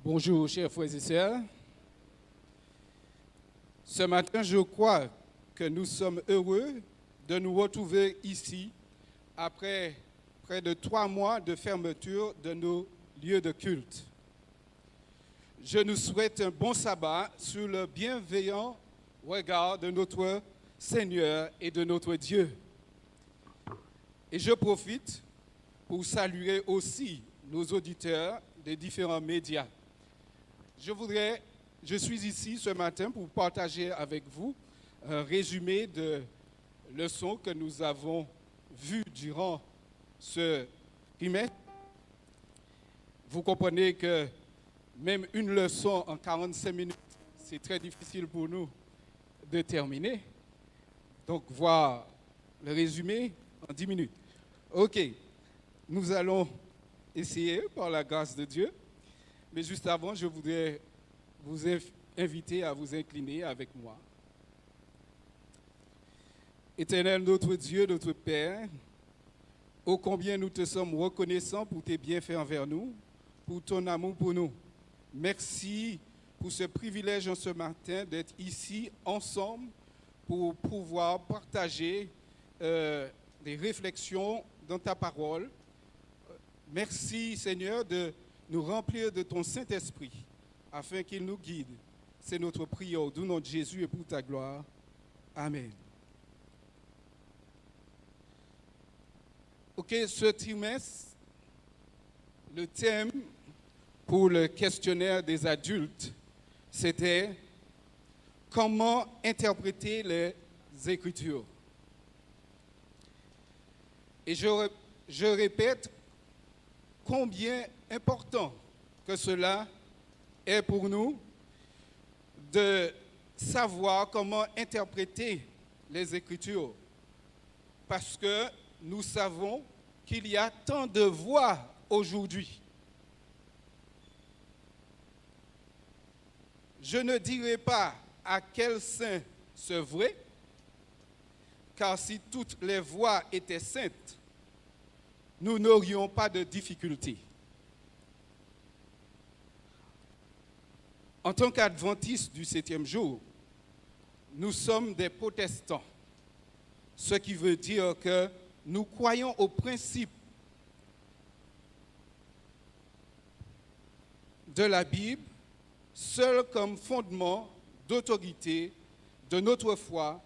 Bonjour, chers frères et sœurs. Ce matin, je crois que nous sommes heureux de nous retrouver ici après près de 3 mois de fermeture de nos lieux de culte. Je nous souhaite un bon sabbat sous le bienveillant regard de notre Seigneur et de notre Dieu. Et je profite pour saluer aussi nos auditeurs des différents médias. Je suis ici ce matin pour partager avec vous un résumé de leçons que nous avons vues durant ce trimestre. Vous comprenez que même une leçon en 45 minutes, c'est très difficile pour nous de terminer. Donc, voir le résumé en 10 minutes. OK, nous allons essayer par la grâce de Dieu. Mais juste avant, je voudrais vous inviter à vous incliner avec moi. Éternel, notre Dieu, notre Père, ô combien nous te sommes reconnaissants pour tes bienfaits envers nous, pour ton amour pour nous. Merci pour ce privilège en ce matin d'être ici ensemble pour pouvoir partager des réflexions dans ta parole. Merci Seigneur de nous remplir de ton Saint-Esprit afin qu'il nous guide. C'est notre prière au nom de Jésus et pour ta gloire. Amen. OK, ce trimestre, le thème pour le questionnaire des adultes, c'était comment interpréter les Écritures. Et je répète combien important que cela est pour nous de savoir comment interpréter les Écritures. Parce que nous savons qu'il y a tant de voix aujourd'hui. Je ne dirai pas à quel saint c'est vrai, car si toutes les voix étaient saintes, nous n'aurions pas de difficultés. En tant qu'adventistes du 7e jour, nous sommes des protestants, ce qui veut dire que nous croyons au principe de la Bible, seul comme fondement d'autorité de notre foi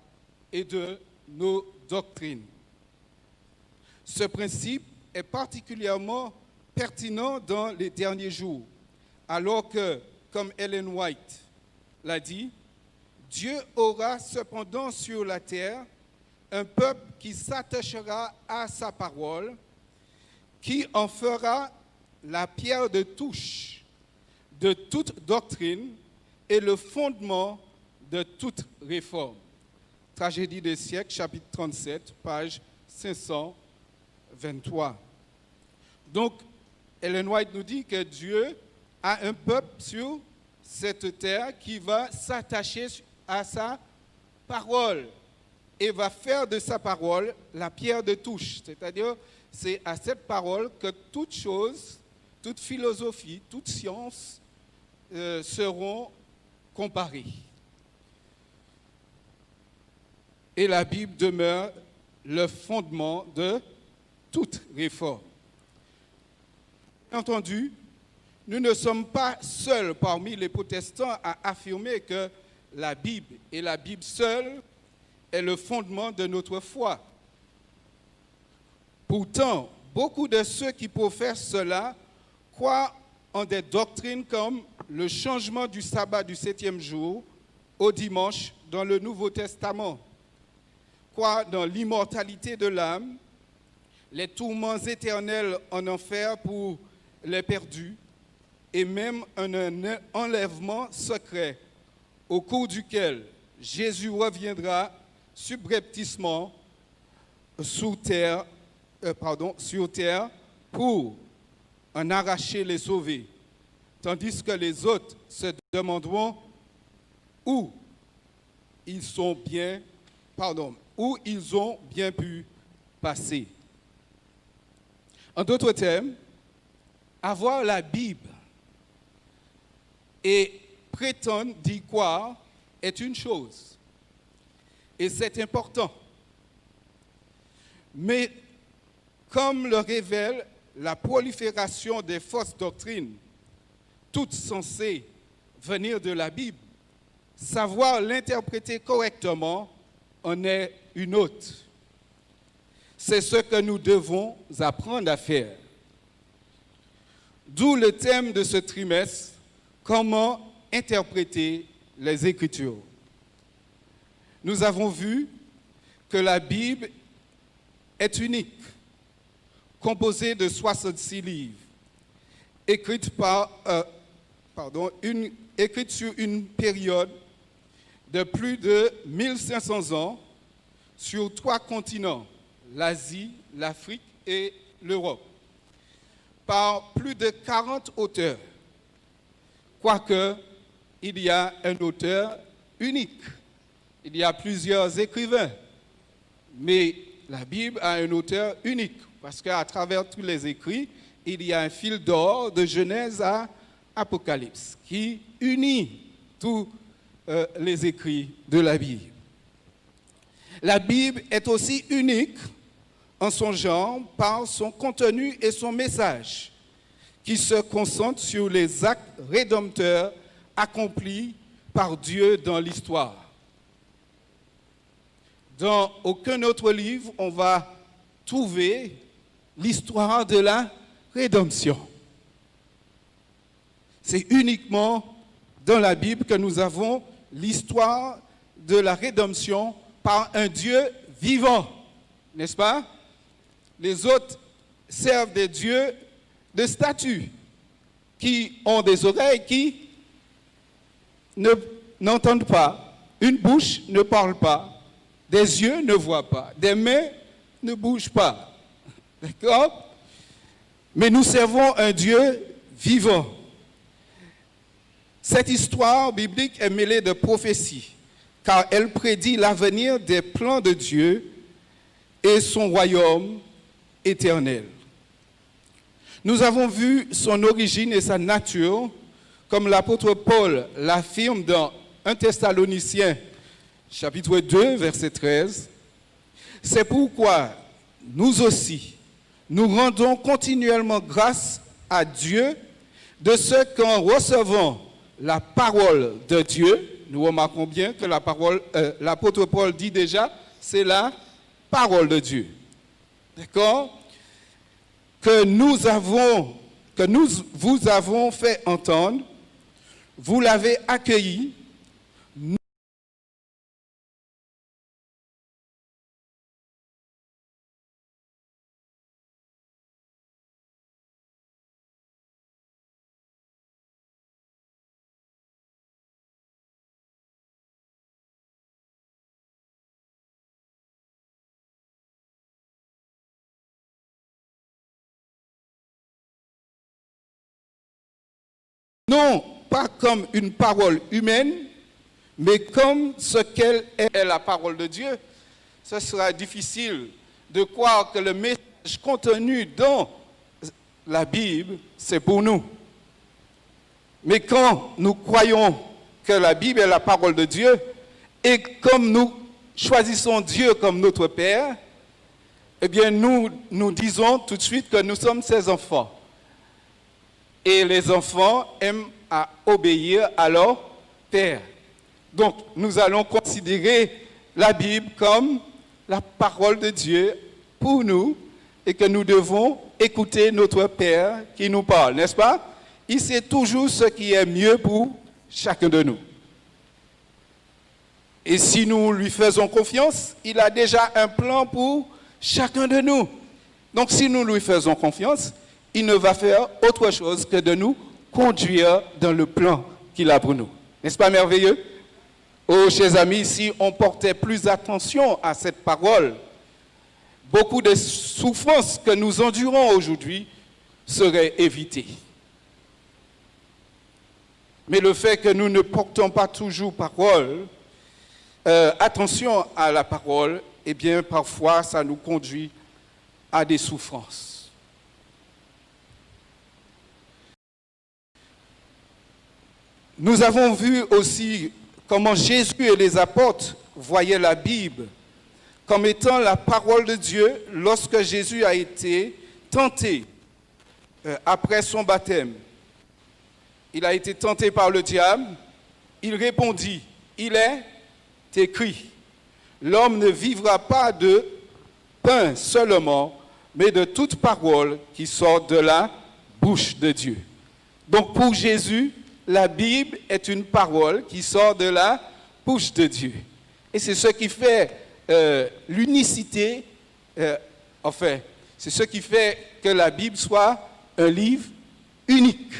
et de nos doctrines. Ce principe est particulièrement pertinent dans les derniers jours, alors que, comme Ellen White l'a dit, Dieu aura cependant sur la terre un peuple qui s'attachera à sa parole, qui en fera la pierre de touche de toute doctrine et le fondement de toute réforme. Tragédie des siècles, chapitre 37, page 523. Donc, Ellen White nous dit que Dieu a un peuple sur cette terre qui va s'attacher à sa parole et va faire de sa parole la pierre de touche. C'est-à-dire, c'est à cette parole que toute chose, toute philosophie, toute science seront comparées. Et la Bible demeure le fondement de toute réforme. Bien entendu, nous ne sommes pas seuls parmi les protestants à affirmer que la Bible et la Bible seule est le fondement de notre foi. Pourtant, beaucoup de ceux qui professent cela croient en des doctrines comme le changement du sabbat du 7e jour au dimanche dans le Nouveau Testament, croient dans l'immortalité de l'âme, les tourments éternels en enfer pour les perdus, et même un enlèvement secret au cours duquel Jésus reviendra subrepticement sur terre pour en arracher les sauvés, tandis que les autres se demanderont où ils ont bien pu passer. En d'autres termes, avoir la Bible Et prétendre d'y croire est une chose. Et c'est important. Mais comme le révèle la prolifération des fausses doctrines, toutes censées venir de la Bible, savoir l'interpréter correctement en est une autre. C'est ce que nous devons apprendre à faire. D'où le thème de ce trimestre, comment interpréter les Écritures. Nous avons vu que la Bible est unique, composée de 66 livres, écrite sur une période de plus de 1500 ans sur 3 continents, l'Asie, l'Afrique et l'Europe, par plus de 40 auteurs, quoique il y a un auteur unique. Il y a plusieurs écrivains, mais la Bible a un auteur unique, parce qu'à travers tous les écrits, il y a un fil d'or de Genèse à Apocalypse qui unit tous les écrits de la Bible. La Bible est aussi unique en son genre par son contenu et son message, qui se concentre sur les actes rédempteurs accomplis par Dieu dans l'histoire. Dans aucun autre livre, on va trouver l'histoire de la rédemption. C'est uniquement dans la Bible que nous avons l'histoire de la rédemption par un Dieu vivant, n'est-ce pas? Les autres servent des dieux de statues qui ont des oreilles qui n'entendent pas, une bouche ne parle pas, des yeux ne voient pas, des mains ne bougent pas. D'accord? Mais nous servons un Dieu vivant. Cette histoire biblique est mêlée de prophéties, car elle prédit l'avenir des plans de Dieu et son royaume éternel. Nous avons vu son origine et sa nature, comme l'apôtre Paul l'affirme dans 1 Thessaloniciens, chapitre 2, verset 13. C'est pourquoi nous aussi, nous rendons continuellement grâce à Dieu de ce qu'en recevant la parole de Dieu, nous remarquons bien que l'apôtre Paul dit déjà, c'est la parole de Dieu. D'accord? Que nous vous avons fait entendre, vous l'avez accueilli, non pas comme une parole humaine, mais comme ce qu'elle est la parole de Dieu. Ce sera difficile de croire que le message contenu dans la Bible, c'est pour nous. Mais quand nous croyons que la Bible est la parole de Dieu, et comme nous choisissons Dieu comme notre Père, eh bien nous disons tout de suite que nous sommes ses enfants. Et les enfants aiment à obéir à leur Père. Donc, nous allons considérer la Bible comme la parole de Dieu pour nous et que nous devons écouter notre Père qui nous parle, n'est-ce pas? Il sait toujours ce qui est mieux pour chacun de nous. Et si nous lui faisons confiance, il a déjà un plan pour chacun de nous. Donc, si nous lui faisons confiance, il ne va faire autre chose que de nous conduire dans le plan qu'il a pour nous. N'est-ce pas merveilleux? Oh, chers amis, si on portait plus attention à cette parole, beaucoup de souffrances que nous endurons aujourd'hui seraient évitées. Mais le fait que nous ne portons pas toujours attention à la parole, eh bien, parfois, ça nous conduit à des souffrances. Nous avons vu aussi comment Jésus et les apôtres voyaient la Bible comme étant la parole de Dieu lorsque Jésus a été tenté après son baptême. Il a été tenté par le diable. Il répondit, il est écrit, l'homme ne vivra pas de pain seulement, mais de toute parole qui sort de la bouche de Dieu. Donc pour Jésus, la Bible est une parole qui sort de la bouche de Dieu. Et c'est ce qui fait l'unicité, c'est ce qui fait que la Bible soit un livre unique.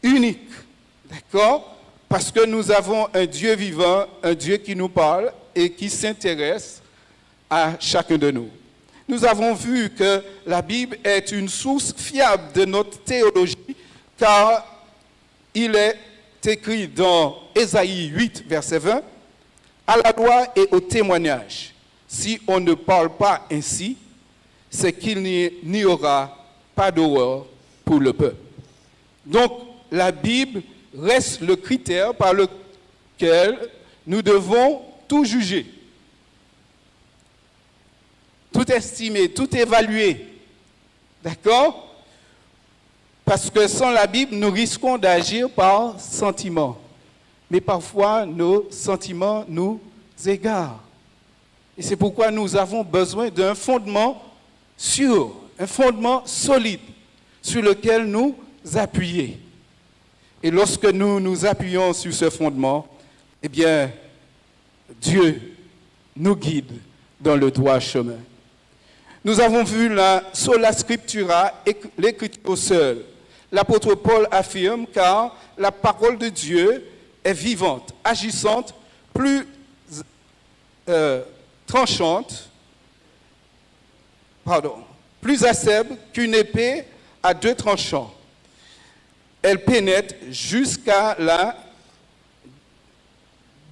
Unique, d'accord? Parce que nous avons un Dieu vivant, un Dieu qui nous parle et qui s'intéresse à chacun de nous. Nous avons vu que la Bible est une source fiable de notre théologie, car il est écrit dans Ésaïe 8, verset 20, « À la loi et au témoignage, si on ne parle pas ainsi, c'est qu'il n'y aura pas d'horreur pour le peuple. » Donc, la Bible reste le critère par lequel nous devons tout juger, tout estimer, tout évaluer. D'accord? Parce que sans la Bible, nous risquons d'agir par sentiment. Mais parfois, nos sentiments nous égarent. Et c'est pourquoi nous avons besoin d'un fondement sûr, un fondement solide sur lequel nous appuyer. Et lorsque nous nous appuyons sur ce fondement, eh bien, Dieu nous guide dans le droit chemin. Nous avons vu la sola scriptura, l'écriture seule. L'apôtre Paul affirme car la parole de Dieu est vivante, agissante, plus tranchante, plus acerbe qu'une épée à deux tranchants. Elle pénètre jusqu'à la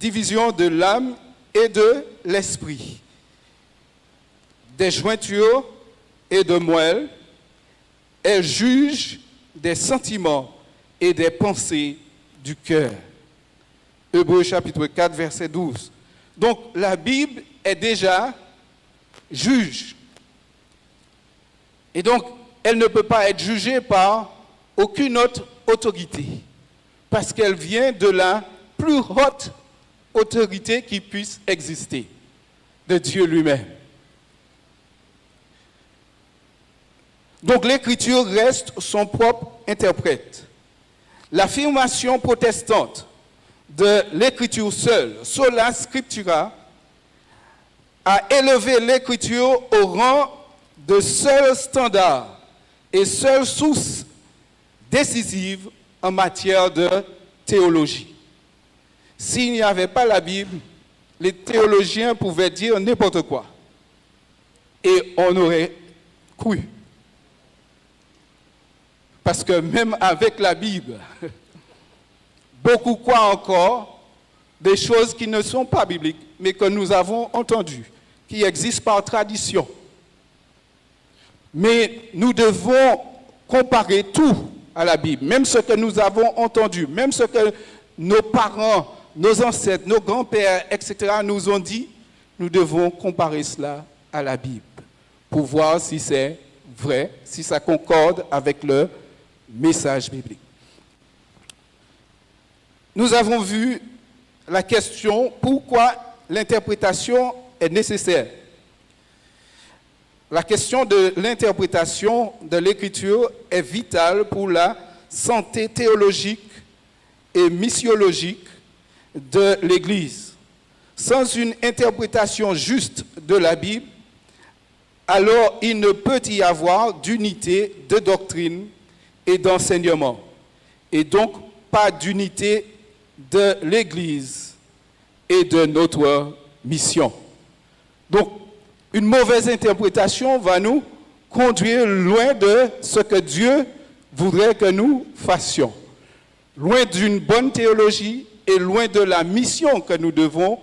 division de l'âme et de l'esprit, des jointures et de moelle. Elle juge des sentiments et des pensées du cœur. Hébreux chapitre 4, verset 12. Donc la Bible est déjà juge. Et donc, elle ne peut pas être jugée par aucune autre autorité, parce qu'elle vient de la plus haute autorité qui puisse exister, de Dieu lui-même. Donc l'Écriture reste son propre interprète. L'affirmation protestante de l'Écriture seule, sola scriptura, a élevé l'Écriture au rang de seul standard et seule source décisive en matière de théologie. S'il n'y avait pas la Bible, les théologiens pouvaient dire n'importe quoi. Et on aurait cru. Parce que même avec la Bible, beaucoup croient encore des choses qui ne sont pas bibliques, mais que nous avons entendues, qui existent par tradition. Mais nous devons comparer tout à la Bible, même ce que nous avons entendu, même ce que nos parents, nos ancêtres, nos grands-pères, etc. nous ont dit, nous devons comparer cela à la Bible pour voir si c'est vrai, si ça concorde avec le message biblique. Nous avons vu la question pourquoi l'interprétation est nécessaire. La question de l'interprétation de l'Écriture est vitale pour la santé théologique et missiologique de l'Église. Sans une interprétation juste de la Bible, alors il ne peut y avoir d'unité de doctrine et d'enseignement, et donc pas d'unité de l'Église et de notre mission. Donc, une mauvaise interprétation va nous conduire loin de ce que Dieu voudrait que nous fassions, loin d'une bonne théologie et loin de la mission que nous devons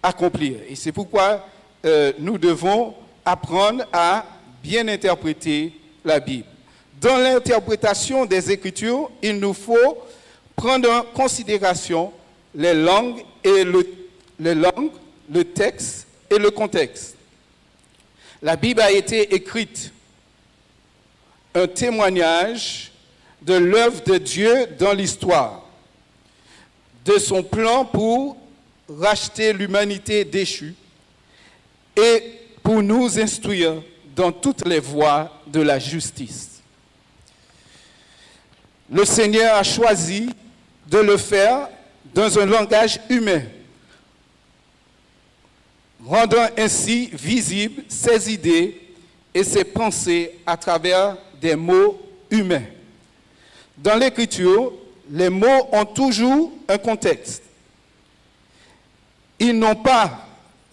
accomplir. Et c'est pourquoi nous devons apprendre à bien interpréter la Bible. Dans l'interprétation des Écritures, il nous faut prendre en considération les langues, le texte et le contexte. La Bible a été écrite, un témoignage de l'œuvre de Dieu dans l'histoire, de son plan pour racheter l'humanité déchue et pour nous instruire dans toutes les voies de la justice. Le Seigneur a choisi de le faire dans un langage humain, rendant ainsi visibles ses idées et ses pensées à travers des mots humains. Dans l'Écriture, les mots ont toujours un contexte. Ils n'ont pas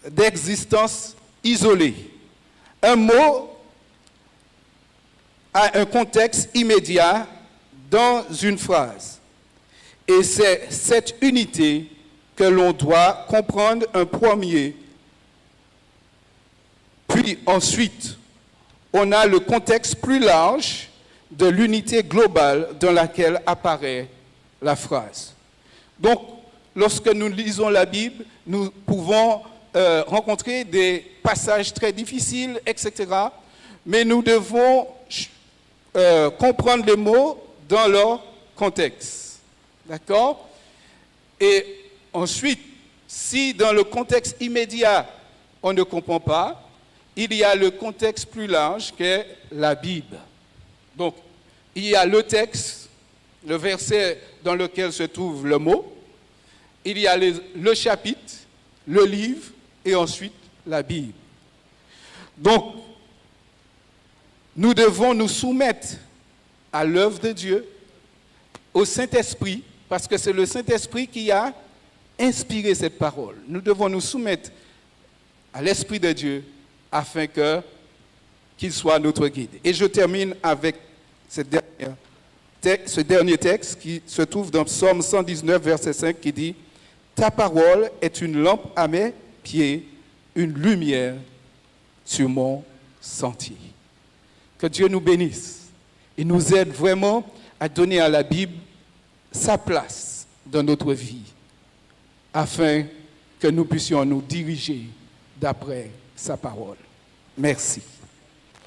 d'existence isolée. Un mot a un contexte immédiat dans une phrase. Et c'est cette unité que l'on doit comprendre en premier. Puis ensuite, on a le contexte plus large de l'unité globale dans laquelle apparaît la phrase. Donc, lorsque nous lisons la Bible, nous pouvons rencontrer des passages très difficiles, etc. Mais nous devons comprendre les mots dans leur contexte. D'accord? Et ensuite, si dans le contexte immédiat, on ne comprend pas, il y a le contexte plus large qu'est la Bible. Donc, il y a le texte, le verset dans lequel se trouve le mot, il y a le chapitre, le livre et ensuite la Bible. Donc, nous devons nous soumettre à l'œuvre de Dieu, au Saint-Esprit, parce que c'est le Saint-Esprit qui a inspiré cette parole. Nous devons nous soumettre à l'Esprit de Dieu afin qu'il soit notre guide. Et je termine avec ce dernier texte qui se trouve dans Psaume 119, verset 5, qui dit « Ta parole est une lampe à mes pieds, une lumière sur mon sentier. » Que Dieu nous bénisse et nous aide vraiment à donner à la Bible sa place dans notre vie, afin que nous puissions nous diriger d'après sa parole. Merci.